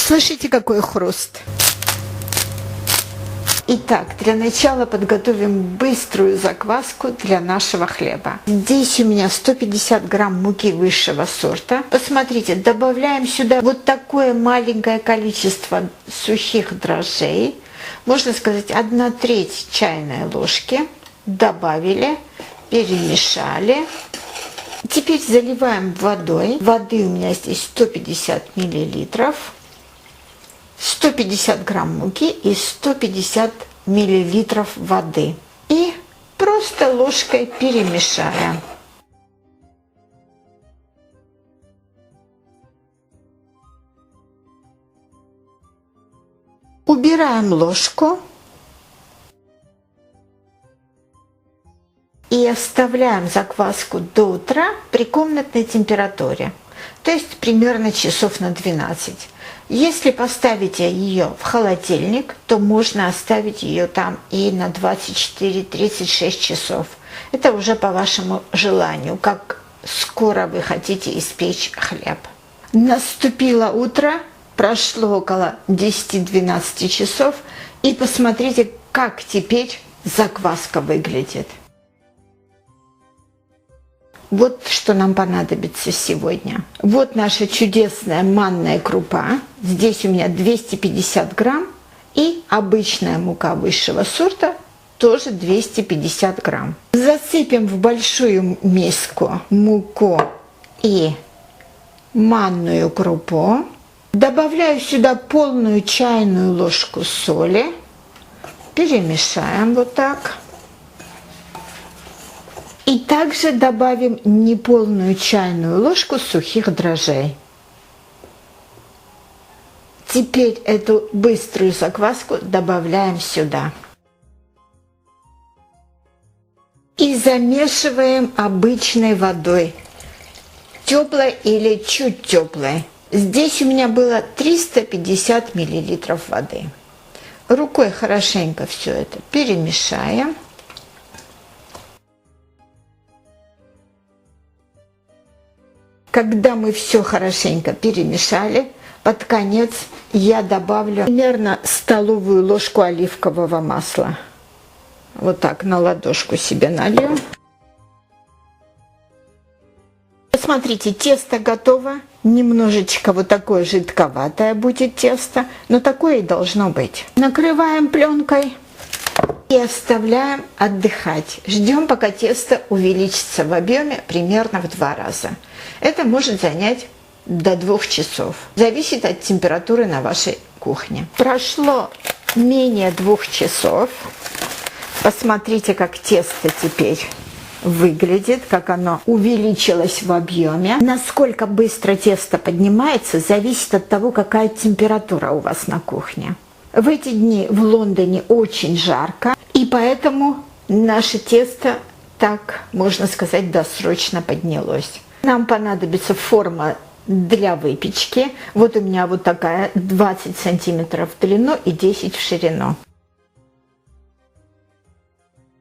Слышите, какой хруст? Итак, для начала подготовим быструю закваску для нашего хлеба. Здесь у меня 150 грамм муки высшего сорта. Посмотрите, добавляем сюда вот такое маленькое количество сухих дрожжей. Можно сказать, 1/3 чайной ложки. Добавили, перемешали. Теперь заливаем водой. Воды у меня здесь 150 миллилитров. 150 грамм муки и 150 миллилитров воды. И просто ложкой перемешаем. Убираем ложку и оставляем закваску до утра при комнатной температуре, то есть примерно часов на 12. Если поставите ее в холодильник, то можно оставить ее там и на 24-36 часов. Это уже по вашему желанию, как скоро вы хотите испечь хлеб. Наступило утро, прошло около 10-12 часов, и посмотрите, как теперь закваска выглядит. Вот что нам понадобится сегодня. Вот наша чудесная манная крупа. Здесь у меня 250 грамм. И обычная мука высшего сорта, тоже 250 грамм. Засыпем в большую миску муку и манную крупу. Добавляю сюда полную чайную ложку соли. Перемешаем вот так. И также добавим неполную чайную ложку сухих дрожжей. Теперь эту быструю закваску добавляем сюда. И замешиваем обычной водой. Теплой или чуть теплой. Здесь у меня было 350 миллилитров воды. Рукой хорошенько все это перемешаем. Когда мы все хорошенько перемешали, под конец я добавлю примерно столовую ложку оливкового масла. Вот так на ладошку себе налью. Посмотрите, тесто готово. Немножечко вот такое жидковатое будет тесто, но такое и должно быть. Накрываем пленкой и оставляем отдыхать. Ждем, пока тесто увеличится в объеме примерно в 2 раза. Это может занять до 2 часов. Зависит от температуры на вашей кухне. Прошло менее 2 часов. Посмотрите, как тесто теперь выглядит, как оно увеличилось в объеме. Насколько быстро тесто поднимается, зависит от того, какая температура у вас на кухне. В эти дни в Лондоне очень жарко, и поэтому наше тесто, так можно сказать, досрочно поднялось. Нам понадобится форма для выпечки. Вот у меня вот такая 20 сантиметров в длину и 10 в ширину.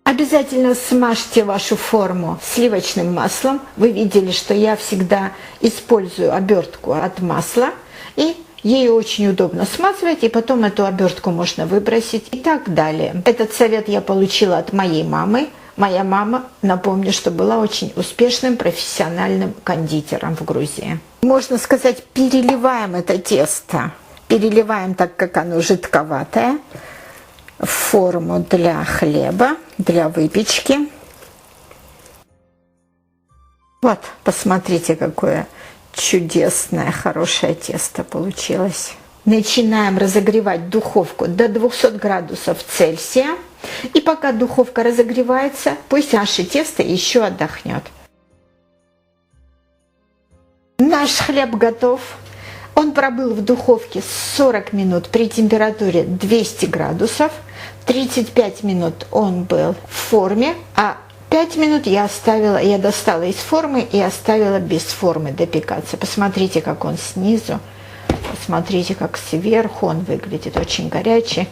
Обязательно смажьте вашу форму сливочным маслом. Вы видели, что я всегда использую обертку от масла, и ей очень удобно смазывать, и потом эту обертку можно выбросить и так далее. Этот совет я получила от моей мамы. Моя мама, напомню, что была очень успешным профессиональным кондитером в Грузии. Можно сказать, переливаем это тесто. Переливаем, так как оно жидковатое, в форму для хлеба, для выпечки. Вот, посмотрите, какое чудесное, хорошее тесто получилось. Начинаем разогревать духовку до 200 градусов Цельсия. И пока духовка разогревается, пусть наше тесто еще отдохнет. Наш хлеб готов. Он пробыл в духовке 40 минут при температуре 200 градусов. 35 минут он был в форме, а 5 минут я достала из формы и оставила без формы допекаться. Посмотрите, как он снизу. Посмотрите, как сверху он выглядит, очень горячий.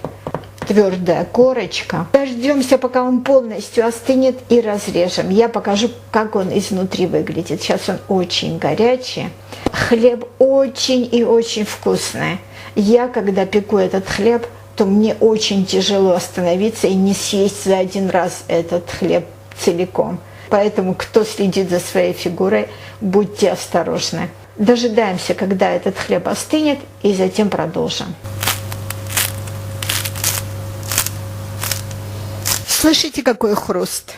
твердая корочка. Дождемся, пока он полностью остынет, и разрежем. Я покажу, как он изнутри выглядит. Сейчас он очень горячий. Хлеб очень и очень вкусный. Я, когда пеку этот хлеб, то мне очень тяжело остановиться и не съесть за один раз этот хлеб целиком. Поэтому, кто следит за своей фигурой, будьте осторожны. Дожидаемся, когда этот хлеб остынет, и затем продолжим. Слышите, какой хруст?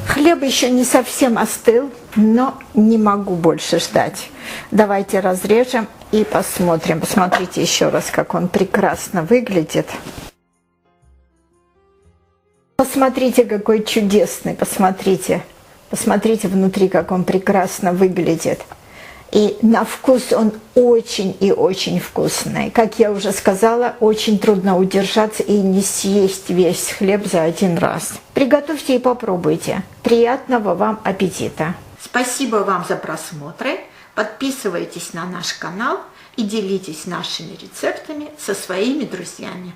Хлеб еще не совсем остыл, но не могу больше ждать. Давайте разрежем и посмотрим. Посмотрите еще раз, как он прекрасно выглядит. Посмотрите, какой чудесный, посмотрите. Посмотрите внутри, как он прекрасно выглядит. И на вкус он очень и очень вкусный. Как я уже сказала, очень трудно удержаться и не съесть весь хлеб за один раз. Приготовьте и попробуйте. Приятного вам аппетита! Спасибо вам за просмотры. Подписывайтесь на наш канал и делитесь нашими рецептами со своими друзьями.